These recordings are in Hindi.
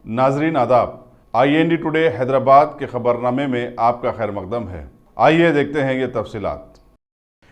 नाजरीन आदाब, IND टुडे हैदराबाद के खबरनामे में आपका खैर मकदम है। आइए देखते हैं ये तफसीलात।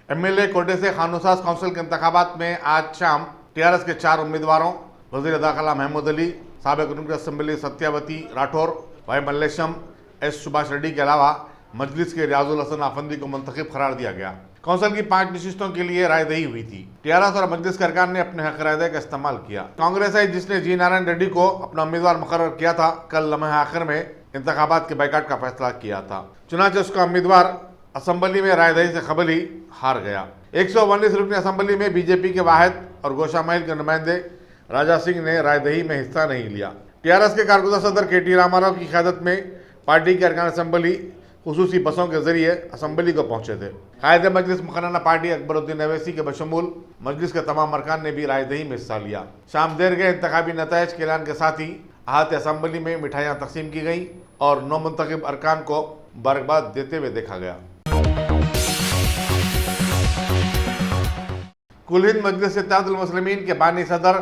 MLA कोटे से खानूसाज काउंसिल के इंतखाबात में आज शाम TRS के 4 उम्मीदवारों वजीर दाखिला महमूद अली, साबिक रुकन assembly Satyavathi Rathod, Y Mallesham, S Subhash Reddy के अलावा मजलिस के रियाजुल हसन आफंदी को मुंतखब करार दिया गया। काउंसिल की 5 नशिस्तों के लिए रायदही हुई थी। TRS और मजलिस सरकार ने अपने हक रायदे का इस्तेमाल किया। कांग्रेस है जिसने जी नारायण रेड्डी को अपना उम्मीदवार मुकर्रर किया था, कल लम्हे आखिर में इंतखाबात के बाइकाट का फैसला किया था। चुनांचे उसका उम्मीदवार असम्बली में रायदही से कबल ही हार गया। 119 रुकन असम्बली में बीजेपी के वाहिद और गोशा महल के नुमाइंदे राजा सिंह ने रायदही में हिस्सा नहीं लिया। TRS के कारकुजा सदर KT रामाराव की क़यादत में पार्टी के अरकान असम्बली खुसूसी बसों के जरिए असम्बली को पहुंचे थे। कायद मजलिस मुखर्रना पार्टी अकबरुद्दीन अवैसी के बशमूल मजलिस के तमाम अरकान ने भी रायदही में हिस्सा लिया। शाम देर गए इंतखाबी नताइज के ऐलान के साथ ही अहाते असम्बली में मिठाइयाँ तकसीम की गई और नौ मुंतखब अरकान को मुबारकबाद देते हुए देखा गया। कुल हिंद मजलिस इत्तेहादुल मुस्लिमीन के बानी सदर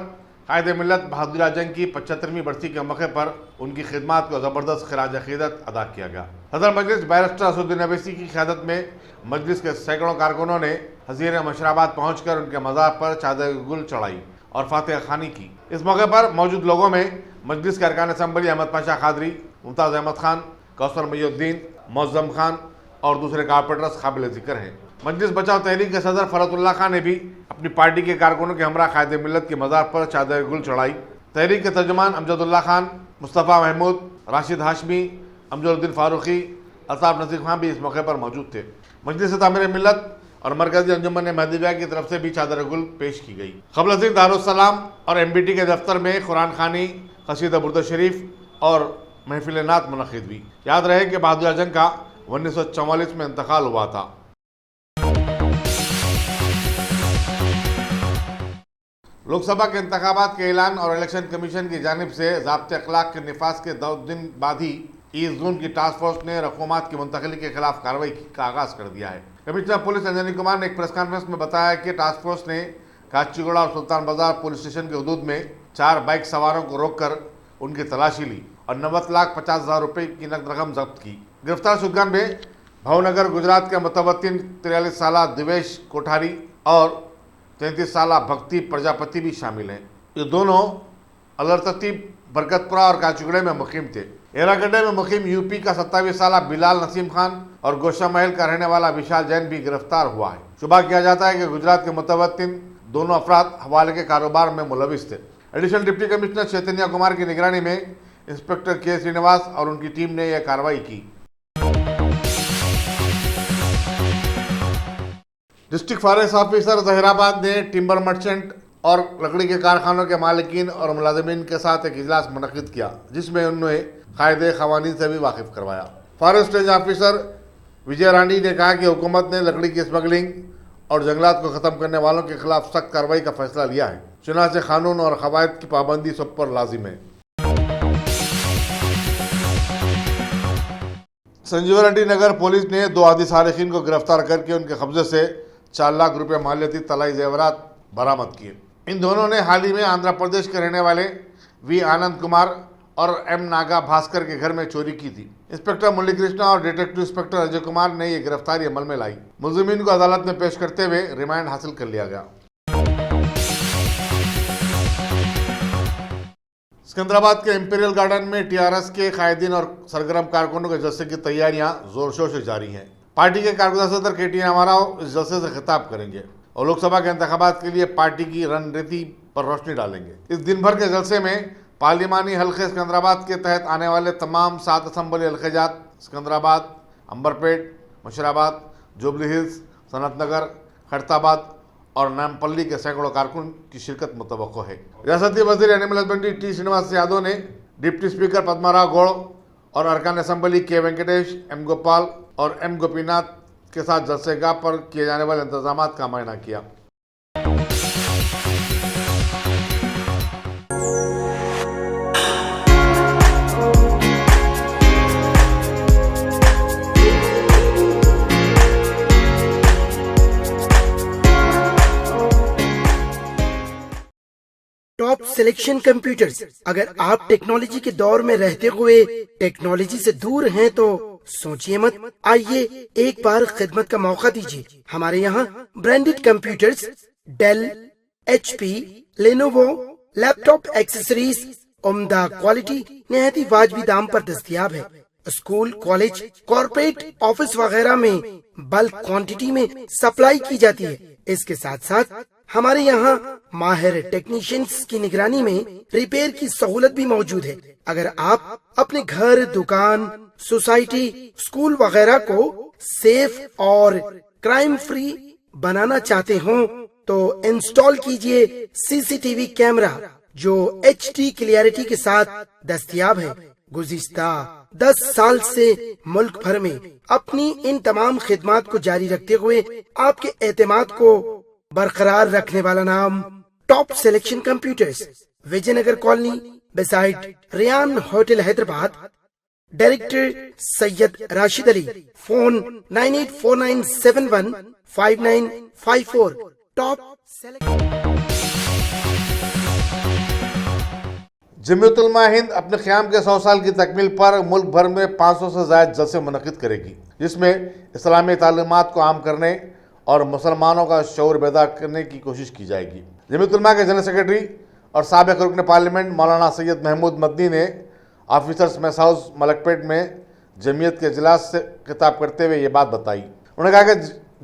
कायद मिल्लत बहादुर जंग की 75वीं बरसी के मौके पर उनकी खिदमात को ज़बरदस्त खराज अक़ीदत अदा किया गया। सदर मजलिस बैरिस्टर असदुद्दीन अवैसी की क़यादत में मजलिस के सैकड़ों कारकुनों ने हज़ीर मशराबाद पहुँचकर उनके मज़ार पर चादर गुल चढ़ाई और फातिहा खानी की। इस मौके पर मौजूद लोगों में मजलिस के अरकान असम्बली अहमद पाशा कादरी, मुमताज़ अहमद खान, कौसर मईउद्दीन, मौज़्ज़म खान और दूसरे कारपोरेटर्स काबिल ज़िक्र हैं। मजलिस बचाओ तहरीक के सदर फरतुल्लाह खान ने भी अपनी पार्टी के कारकुनों के हमरा कायद मिल्लत के मज़ार पर चादर गुल चढ़ाई। तहरीक के तर्जुमान अमजदुल्लाह खान, मुस्तफ़ा महमूद, राशिद हाशमी, अमजदुद्दीन फारूकी, अल्ताफ़ नज़ीर खान भी इस मौके पर मौजूद थे। मजलिस तामीर मिल्लत और मरकज़ी अंजुमन महदविया की तरफ से भी चादर गुल पेश की गई। क़ब्ल अज़ीज़ दारुस्सलाम और MBT के दफ्तर में कुरान खानी, कसीदा बुर्द शरीफ और महफिल नात मुनक़िद हुई। याद रहे कि बहादुर जंग का 1944 में इंतकाल हुआ था। लोकसभा के इंतखाबात के ऐलान और इलेक्शन कमीशन की जानिब से ज़ाब्ते अखलाक के निफाज के 2 दिन बाद ही ईस्ट जोन की टास्क फोर्स ने रकूमात की मुंतकली के खिलाफ कार्रवाई का आगाज़ कर दिया है। कमिश्नर पुलिस अंजनी कुमार ने एक प्रेस कॉन्फ्रेंस में बताया कि टास्क फोर्स ने काचीगुड़ा और सुल्तान बाजार पुलिस स्टेशन के हदूद में 4 बाइक सवारों को रोककर उनकी तलाशी ली और 90,50,000 रुपये की नकद रकम जब्त की। गिरफ्तार शुदगान में भावनगर गुजरात के मुतवत्तिन 43 साला दिवेश कोठारी और 33 साला भक्ति प्रजापति भी शामिल हैं। ये दोनों अलरतरतीब बरकतपुरा और काचीगुड़े में मुकीम थे। एरागड्डे में मुकीम UP का 27 साला बिलाल नसीम खान और गोशा महल का रहने वाला विशाल जैन भी गिरफ्तार हुआ है। शुबा किया जाता है कि गुजरात के मुतवत्तिन दोनों अफराद हवाले के कारोबार में मुलविस थे। एडिशनल डिप्टी कमिश्नर चैतन्य कुमार की निगरानी में इंस्पेक्टर K श्रीनिवास और उनकी टीम ने यह कार्रवाई की। डिस्ट्रिक्ट फॉरेस्ट ऑफिसर जहीराबाद ने टिम्बर मर्चेंट और लकड़ी के कारखानों के मालिकीन और मुलाजिमीन के साथ एक इजलास मुनक़िद किया, जिसमें उन्होंने कायदे क़वानीन से भी वाकिफ करवाया। फॉरेस्ट रेंज ऑफिसर विजय रानी ने कहा कि हुकूमत ने लकड़ी की स्मगलिंग और जंगलात को ख़त्म करने वालों के खिलाफ सख्त कार्रवाई का फैसला लिया है। चुनांचे कानून और क़वायद की पाबंदी सब पर लाजिम है। संजीवरेड्डी नगर पुलिस ने 2 आदि सारिकीन को गिरफ्तार करके उनके कब्जे से 4 लाख रुपये मालियती तलाई जेवरात बरामद किए। इन दोनों ने हाल ही में आंध्र प्रदेश के रहने वाले V आनंद कुमार और M नागा भास्कर के घर में चोरी की थी। इंस्पेक्टर मुरली कृष्णा और डिटेक्टिव इंस्पेक्टर अजय कुमार ने यह गिरफ्तारी अमल में लाई। मुलजिमीन को अदालत में पेश करते हुए रिमांड हासिल कर लिया गया। सिकंदराबाद के इंपीरियल गार्डन में TRS के कायदीन और सरगर्म कारकुनों के जलसे की तैयारियां जोर शोर से जारी हैं। पार्टी के कारकुजा सदर KT रामाराव इस जलसे से खिताब करेंगे और लोकसभा के इंतखाबात के लिए पार्टी की रणनीति पर रोशनी डालेंगे। इस दिन भर के जलसे में पार्लिमानी हल्के सिकंदराबाद के तहत आने वाले तमाम 7 असम्बली हल्केजात सिकंदराबाद, अंबरपेट, मुशराबाद, जुबली हिल्स, सनत नगर, खैरताबाद और नामपल्ली के सैकड़ों कारकुन की शिरकत मुतवक्को है। रियासती वजीर animal husbandry T Srinivas Yadav ने डिप्टी स्पीकर पद्माराव गौड़ और अरकान assembly K Venkatesh, M Gopal और M गोपीनाथ के साथ जलसेगाह पर किए जाने वाले इंतजामात का मुआयना किया। Top selection computers. अगर आप टेक्नोलॉजी के दौर में रहते हुए टेक्नोलॉजी से दूर हैं तो सोचिए मत, आइए एक बार खिदमत का मौका दीजिए। हमारे यहाँ branded computers Dell, HP, Lenovo, laptop accessories उम्दा क्वालिटी निहायती वाजबी दाम पर दस्तयाब है। स्कूल, कॉलेज, कॉर्पोरेट, ऑफिस वगैरह में बल्क क्वांटिटी में सप्लाई की जाती है। इसके साथ साथ हमारे यहाँ माहिर टेक्नीशियंस की निगरानी में रिपेयर की सहूलत भी मौजूद है। अगर आप अपने घर, दुकान, सोसाइटी, स्कूल वगैरह को सेफ और क्राइम फ्री बनाना चाहते हो तो इंस्टॉल कीजिए CCTV कैमरा जो HD क्लियरिटी के साथ दस्तयाब है। गुज़िश्ता 10 साल से मुल्क भर में अपनी इन तमाम खिदमात को जारी रखते हुए आपके एतमाद को बरकरार रखने वाला नाम top selection computers, Vijayanagar colony beside Riyan hotel Hyderabad. Director Syed Rashid Ali. Phone 9849715954। Top Jamiat ul Ulama Hind अपने क़याम के 100 साल की तकमील पर मुल्क भर में 500 से ज़ायद जलसे मुनक़िद करेगी, जिसमें इस्लामी तालीमात को आम करने और मुसलमानों का शऊर बेदार करने की कोशिश की जाएगी। जमीयत-उल-उलमा के जनरल सेक्रेटरी और साबिक़ रुकन पार्लियामेंट मौलाना सैयद महमूद मदनी ने ऑफिसर्स मेस हाउस मलकपेट में जमीयत के इजलास से खिताब करते हुए ये बात बताई। उन्होंने कहा कि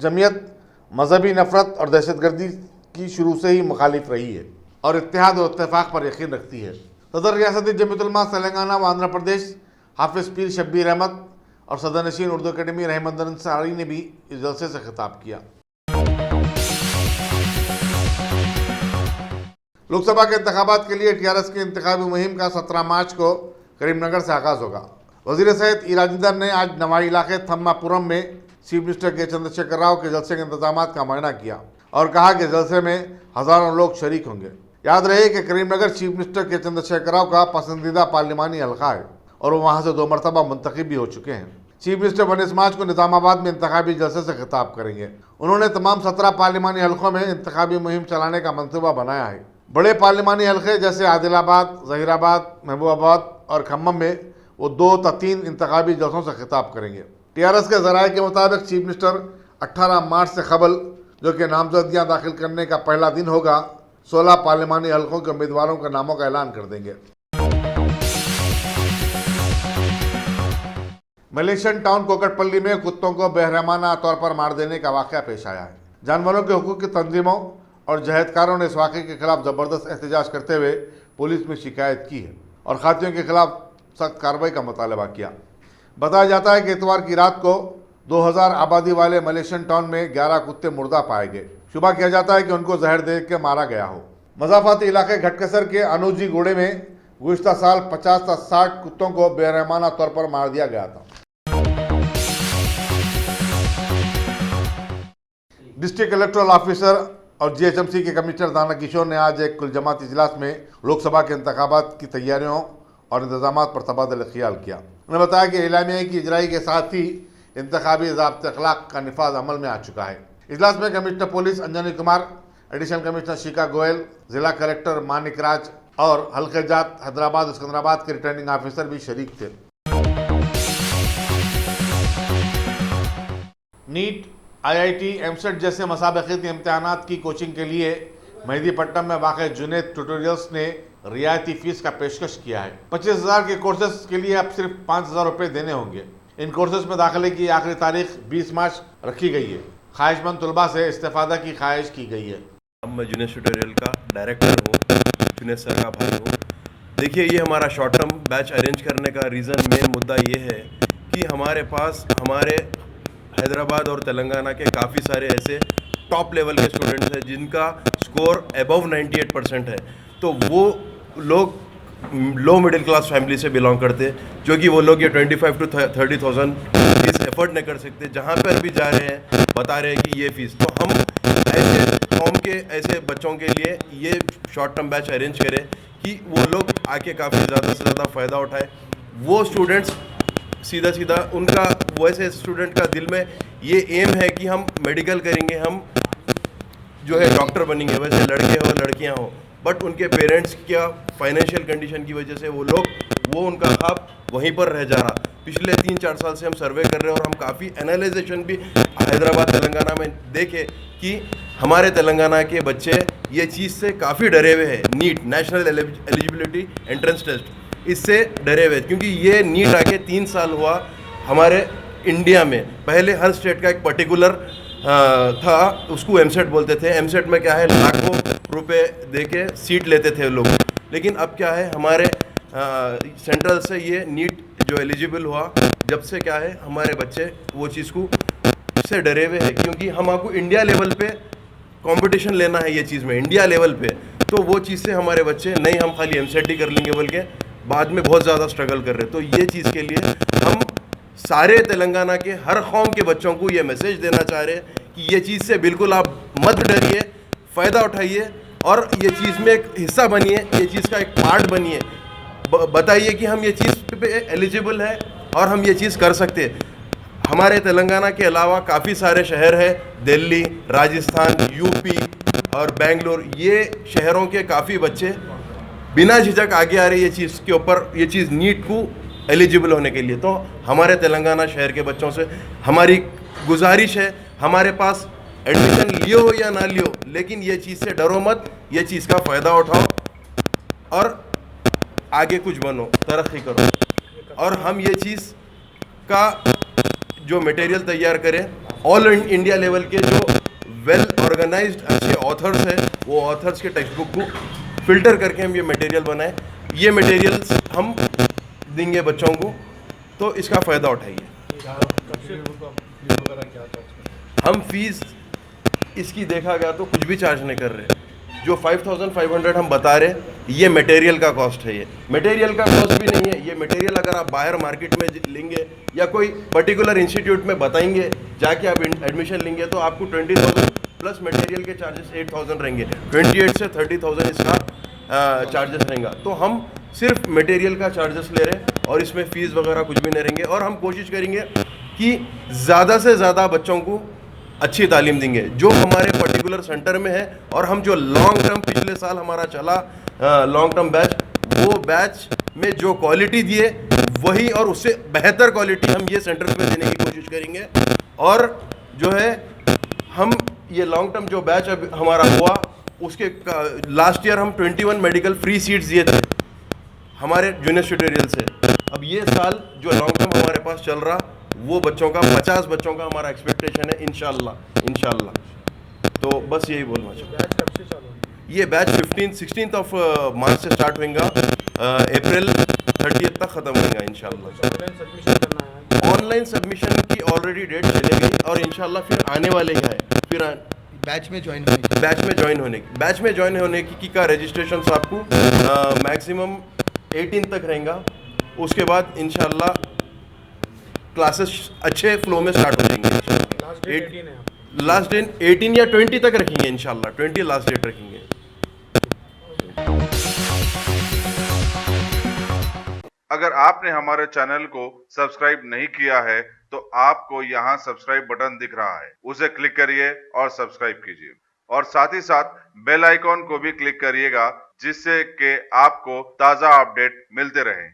जमीयत मजहबी नफरत और दहशतगर्दी की शुरू से ही मुखालिफ रही है और इत्तेहाद और इत्तेफाक पर यकीन रखती है। सदर रियासती जमीयत-उल-उलमा तेलंगाना व आंध्र प्रदेश हाफिज़ पीर शब्बीर अहमद और सदर नशीन उर्दू अकेडमी रहमत अंसारी ने भी इस जलसे से खिताब किया। लोकसभा के इंतखाबात के लिए TRS की इंतखाबी मुहिम का 17 मार्च को करीमनगर से आगाज़ होगा। वज़ीर सेहत इरादीदार ने आज नवाई इलाके थम्मापुरम में चीफ मिनिस्टर के चंद्रशेखर राव के जलसे के इंतजाम का मुआयना किया और कहा कि जलसे में हज़ारों लोग शरीक होंगे। याद रहे कि करीमनगर चीफ मिनिस्टर के चंद्रशेखर राव का पसंदीदा पार्लिमानी हल्का है और वो वहाँ से 2 मरतबा मुंतखब भी हो चुके हैं। चीफ मिनिस्टर 19 मार्च को निज़ामाबाद में इंतखाबी जलसे से खिताब करेंगे। उन्होंने तमाम 17 पार्लिमानी हल्कों में इंतखाबी मुहिम चलाने का मंसूबा बनाया है। बड़े पार्लिमानी हल्के जैसे आदिलाबाद, ज़हीराबाद, महबूबाबाद और खम्मम में वो 2 या 3 इंतखाबी जलसों से खिताब करेंगे। TRS के ज़राए के मुताबिक चीफ मिनिस्टर 18 मार्च से कबल, जो कि नामजदगियाँ दाखिल करने का पहला दिन होगा, 16 पार्लिमानी हल्कों के उम्मीदवारों के नामों का ऐलान कर देंगे। मलेशियन टाउन कोकटपल्ली में कुत्तों को बेरहमाना तौर पर मार देने का वाक़या पेश आया है। जानवरों के हुकूक की तंजीमों और जहदकारों ने इस वाक़े के खिलाफ ज़बरदस्त एहतजाज करते हुए पुलिस में शिकायत की है और खातियों के खिलाफ सख्त कार्रवाई का मुतालबा किया। बताया जाता है कि इतवार की रात को 2000 आबादी वाले मलेशियन टाउन में 11 कुत्ते मुर्दा पाए गए। शुबा किया जाता है कि उनको जहर दे के मारा गया हो। मज़ाफ़ाती इलाके घटकसर के अनुजी गोड़े में गुज़िश्ता साल 50 से 60 कुत्तों को बेरहमाना तौर पर मार दिया गया था। डिस्ट्रिक्ट इलेक्टोरल ऑफिसर और GHMC के कमिश्नर दाना किशोर ने आज एक कुल जमात इजलास में लोकसभा के इंतखाबात की तैयारियों और इंतजाम पर तबादला ख्याल किया। उन्होंने बताया कि इलामिया की इजराई के साथ ही इंतखाबी ज़ाब्ते अखलाक का निफाज अमल में आ चुका है। इजलास में commissioner police Anjani Kumar, additional commissioner शिका गोयल, जिला कलेक्टर मानिक राज और हल्के जात हैदराबाद सिकंदराबाद के रिटर्निंग ऑफिसर भी शरीक थे। नीट, IIT, MCET जैसे मसाबक़ती इम्तहानात की कोचिंग के लिए मेहदीपट्टनम में वाक़ जुनैद ट्यूटोरियल्स ने रियायती फ़ीस का पेशकश किया है। 25,000 के कोर्सेज के लिए अब सिर्फ 5,000 रुपये देने होंगे। इन कोर्सेज में दाखिले की आखिरी तारीख 20 मार्च रखी गई है। ख्वाहिशमंद तलबा से इस्तेफादा की ख्वाहिश की गई है। मैं जुनैद ट्यूटोरियल का डायरेक्टर हूँ, जुनैद सर का भाई हूँ। देखिए, ये हमारा शॉर्ट टर्म बैच अरेंज करने का रीज़न, मेन मुद्दा ये है कि हमारे पास हमारे हैदराबाद और तेलंगाना के काफ़ी सारे ऐसे टॉप लेवल के स्टूडेंट्स हैं जिनका स्कोर अबव 98% है। तो वो लोग लो मिडिल क्लास फैमिली से बिलोंग करते, जो कि वो लोग ये 25 to 30,000 फीस एफर्ड नहीं कर सकते। जहाँ पर भी जा रहे हैं बता रहे हैं कि ये फ़ीस, तो हम ऐसे कौम के ऐसे बच्चों के लिए ये शॉर्ट टर्म बैच अरेंज करें कि वो लोग आके काफ़ी ज़्यादा से ज़्यादा फ़ायदा उठाए। वो स्टूडेंट्स सीधा उनका, वैसे स्टूडेंट का दिल में ये एम है कि हम मेडिकल करेंगे, हम जो है डॉक्टर बनेंगे, वैसे लड़के हो लड़कियां हो, तो वो लोग आके काफ़ी ज़्यादा से ज़्यादा फ़ायदा उठाए। वो स्टूडेंट्स सीधा उनका वो ऐसे स्टूडेंट का दिल में ये एम है कि हम मेडिकल करेंगे, हम बट उनके पेरेंट्स क्या फाइनेंशियल कंडीशन की वजह से वो उनका ख्वाब वहीं पर रह जा रहा। पिछले 3-4 साल से हम सर्वे कर रहे हैं और हम काफ़ी एनालाइजेशन भी हैदराबाद तेलंगाना में देखे कि हमारे तेलंगाना के बच्चे ये चीज़ से काफ़ी डरे हुए हैं। NEET, national eligibility entrance test, इससे डरे हुए क्योंकि ये नीट आके 3 साल हुआ हमारे इंडिया में। पहले हर स्टेट का एक पर्टिकुलर था, उसको एमसेट बोलते थे। एमसेट में क्या है, लाखों रुपए दे के सीट लेते थे लोग, लेकिन अब क्या है हमारे सेंट्रल से ये नीट जो एलिजिबल हुआ, जब से क्या है हमारे बच्चे वो चीज़ को से डरे हुए हैं क्योंकि हम आपको इंडिया लेवल पे कंपटीशन लेना है ये चीज़ में, इंडिया लेवल पे। तो वो चीज़ से हमारे बच्चे नहीं हम खाली एमसेट ही कर लेंगे बोल के बाद में बहुत ज़्यादा स्ट्रगल कर रहे हैं। तो ये चीज़ के लिए हम सारे तेलंगाना के हर कौम के बच्चों को ये मैसेज देना चाह रहे हैं कि ये चीज़ से बिल्कुल आप मत डरिए, फ़ायदा उठाइए और ये चीज़ में एक हिस्सा बनिए, ये चीज़ का एक पार्ट बनिए। बताइए कि हम ये चीज़ पे एलिजिबल है और हम ये चीज़ कर सकते हैं। हमारे तेलंगाना के अलावा काफ़ी सारे शहर हैं, दिल्ली, राजस्थान, यूपी और बेंगलोर, ये शहरों के काफ़ी बच्चे बिना झिझक आगे आ रहे ये चीज़ के ऊपर, ये चीज़ नीट को एलिजिबल होने के लिए। तो हमारे तेलंगाना शहर के बच्चों से हमारी गुजारिश है, हमारे पास एडमिशन लियो या ना लियो, लेकिन ये चीज़ से डरो मत, ये चीज़ का फ़ायदा उठाओ और आगे कुछ बनो, तरक्की करो। और हम ये चीज़ का जो मटेरियल तैयार करें, ऑल इंडिया लेवल के जो वेल ऑर्गेनाइज्ड अच्छे ऑथर्स हैं, वो ऑथर्स के टेक्स्ट बुक को फिल्टर करके हम ये मटेरियल बनाएं। ये मटेरियल्स हम देंगे बच्चों को, तो इसका फ़ायदा उठाइए। हम फीस इसकी देखा गया तो कुछ भी चार्ज नहीं कर रहे। जो 5500 हम बता रहे, ये मटेरियल का कॉस्ट है। ये मटेरियल का कॉस्ट भी नहीं है, ये मटेरियल अगर आप बाहर मार्केट में लेंगे या कोई पर्टिकुलर इंस्टीट्यूट में बताएंगे, जाके आप एडमिशन लेंगे तो आपको 20,000 प्लस मटेरियल के चार्जेस 8,000 रहेंगे। 28 से 30,000 इसका चार्जेस रहेगा। तो हम सिर्फ मटेरियल का चार्जेस ले रहे हैं और इसमें फ़ीस वगैरह कुछ भी नहीं रहेंगे। और हम कोशिश करेंगे कि ज़्यादा से ज़्यादा बच्चों को अच्छी तालीम देंगे जो हमारे पर्टिकुलर सेंटर में है। और हम जो लॉन्ग टर्म पिछले साल हमारा चला लॉन्ग टर्म बैच, वो बैच में जो क्वालिटी दिए वही और उससे बेहतर क्वालिटी हम ये सेंटर्स में देने की कोशिश करेंगे। और जो है हम ये लॉन्ग टर्म जो बैच अब हमारा हुआ, उसके लास्ट ईयर हम 21 मेडिकल फ्री सीट्स दिए थे हमारे जूनियर ट्यूटोरियल से। अब ये साल जो लॉन्ग टर्म हमारे पास चल रहा, वो बच्चों का 50 बच्चों का हमारा एक्सपेक्टेशन है इंशाल्लाह। तो बस यही बोलना चाहूँगा। ये बैच 16th ऑफ मार्च से स्टार्ट होगा, अप्रैल 30 तक ख़त्म होगा इंशाल्लाह। ऑनलाइन सबमिशन की ऑलरेडी डेट चले गई और इंशाल्लाह फिर आने वाले हैं। फिर बैच में ज्वाइन होने की का रजिस्ट्रेशन आपको मैक्सिमम 18 तक रहेगा। उसके बाद इंशाल्लाह क्लासेस अच्छे फ्लो में स्टार्ट हो जाएंगे। लास्ट डेट 18 या 20 तक रखेंगे इंशाल्लाह, 20 लास्ट डेट रखेंगे। अगर आपने हमारे चैनल को सब्सक्राइब नहीं किया है तो आपको यहाँ सब्सक्राइब बटन दिख रहा है, उसे क्लिक करिए और सब्सक्राइब कीजिए और साथ ही साथ बेल आइकॉन को भी क्लिक करिएगा जिससे कि आपको ताज़ा अपडेट मिलते रहें।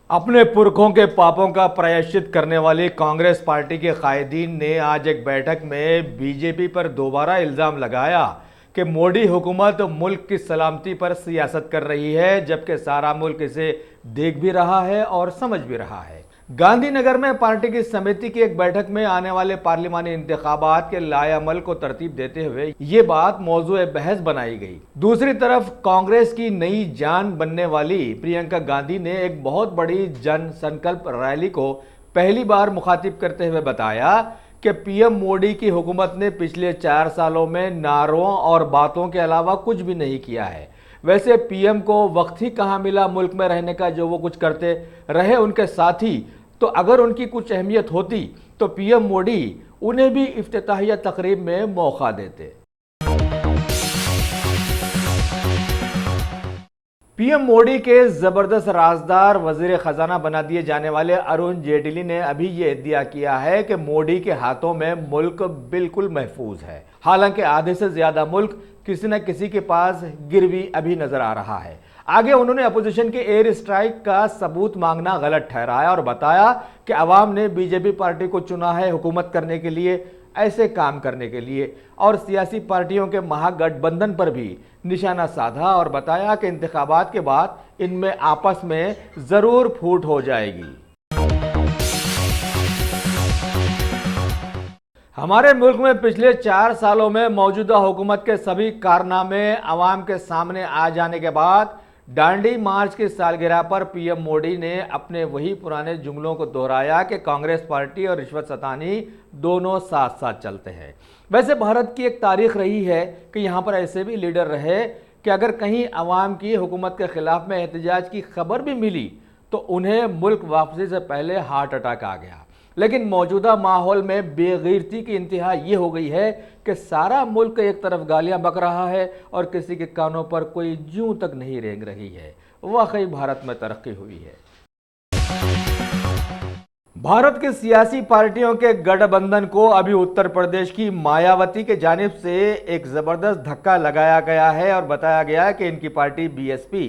अपने पुरखों के पापों का प्रायश्चित करने वाली कांग्रेस पार्टी के कायदीन ने आज एक बैठक में बीजेपी पर दोबारा इल्ज़ाम लगाया कि मोदी हुकूमत मुल्क की सलामती पर सियासत कर रही है, जबकि सारा मुल्क इसे देख भी रहा है और समझ भी रहा है। गांधीनगर में पार्टी की समिति की एक बैठक में आने वाले पार्लिमानी इंतखाबात के लाएअमल को तरतीब देते हुए ये बात मौजूए बहस बनाई गई। दूसरी तरफ कांग्रेस की नई जान बनने वाली प्रियंका गांधी ने एक बहुत बड़ी जन संकल्प रैली को पहली बार मुखातिब करते हुए बताया कि पीएम मोदी की हुकूमत ने पिछले 4 सालों में नारों और बातों के अलावा कुछ भी नहीं किया है। वैसे पीएम को वक्त ही कहाँ मिला मुल्क में रहने का जो वो कुछ करते रहे उनके साथी, तो अगर उनकी कुछ अहमियत होती तो पीएम मोदी उन्हें भी इफ्तिताहिया तकरीब में मौका देते। पीएम मोदी के जबरदस्त राजदार वजीर खजाना बना दिए जाने वाले अरुण जेटली ने अभी ये इद्दिया किया है कि मोदी के हाथों में मुल्क बिल्कुल महफूज है। हालांकि आधे से ज्यादा मुल्क किसी न किसी के पास गिरवी अभी नजर आ रहा है। आगे उन्होंने अपोजिशन के एयर स्ट्राइक का सबूत मांगना गलत ठहराया और बताया कि अवाम ने बीजेपी पार्टी को चुना है हुकूमत करने के लिए, ऐसे काम करने के लिए, और सियासी पार्टियों के महागठबंधन पर भी निशाना साधा और बताया कि इंतखाबात के बाद इनमें आपस में जरूर फूट हो जाएगी। हमारे मुल्क में पिछले 4 सालों में मौजूदा हुकूमत के सभी कारनामे अवाम के सामने आ जाने के बाद दांडी मार्च की सालगिरह पर पीएम मोदी ने अपने वही पुराने जुमलों को दोहराया कि कांग्रेस पार्टी और रिश्वत सतानी दोनों साथ साथ चलते हैं। वैसे भारत की एक तारीख रही है कि यहाँ पर ऐसे भी लीडर रहे कि अगर कहीं अवाम की हुकूमत के खिलाफ में एहतजाज की खबर भी मिली तो उन्हें मुल्क वापसी से पहले हार्ट अटैक आ गया। लेकिन मौजूदा माहौल में बेगैरती की इंतहा ये हो गई है कि सारा मुल्क एक तरफ गालियां बक रहा है और किसी के कानों पर कोई जूं तक नहीं रेंग रही है। वाकई भारत में तरक्की हुई है। भारत की सियासी पार्टियों के गठबंधन को अभी उत्तर प्रदेश की मायावती के जानिब से एक जबरदस्त धक्का लगाया गया है और बताया गया है कि इनकी पार्टी बीएसपी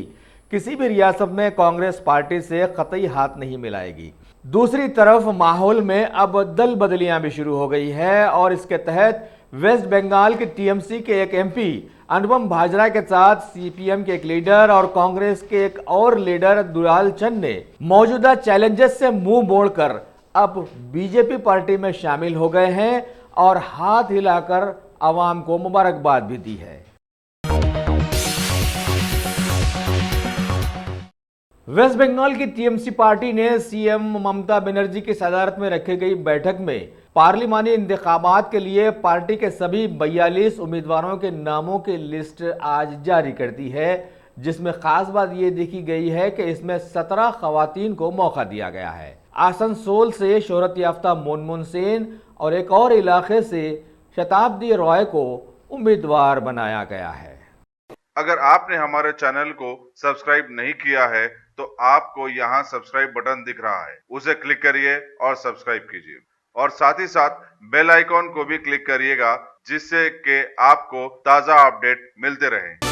किसी भी रियासत में कांग्रेस पार्टी से कतई हाथ नहीं मिलाएगी। दूसरी तरफ माहौल में अब दल बदलियां भी शुरू हो गई है और इसके तहत वेस्ट बंगाल के टीएमसी के एक एमपी अनुपम भाजरा के साथ सीपीएम के एक लीडर और कांग्रेस के एक और लीडर दुलाल चंद ने मौजूदा चैलेंजेस से मुंह मोड़कर अब बीजेपी पार्टी में शामिल हो गए हैं और हाथ हिलाकर आवाम को मुबारकबाद भी दी है। वेस्ट बंगाल की टीएमसी पार्टी ने सीएम ममता बनर्जी की सदारत में रखी गई बैठक में पार्लिमानी इंतखाबात के लिए पार्टी के सभी 42 उम्मीदवारों के नामों की लिस्ट आज जारी कर दी है, जिसमें खास बात यह देखी गई है कि इसमें 17 खवातीन को मौका दिया गया है। आसनसोल से शोहरत याफ्ता मुनमुन सेन और एक और इलाके से शताब्दी रॉय को उम्मीदवार बनाया गया है। अगर आपने हमारे चैनल को सब्सक्राइब नहीं किया है तो आपको यहाँ सब्सक्राइब बटन दिख रहा है, उसे क्लिक करिए और सब्सक्राइब कीजिए और साथ ही साथ बेल आइकॉन को भी क्लिक करिएगा, जिससे कि आपको ताज़ा अपडेट मिलते रहें।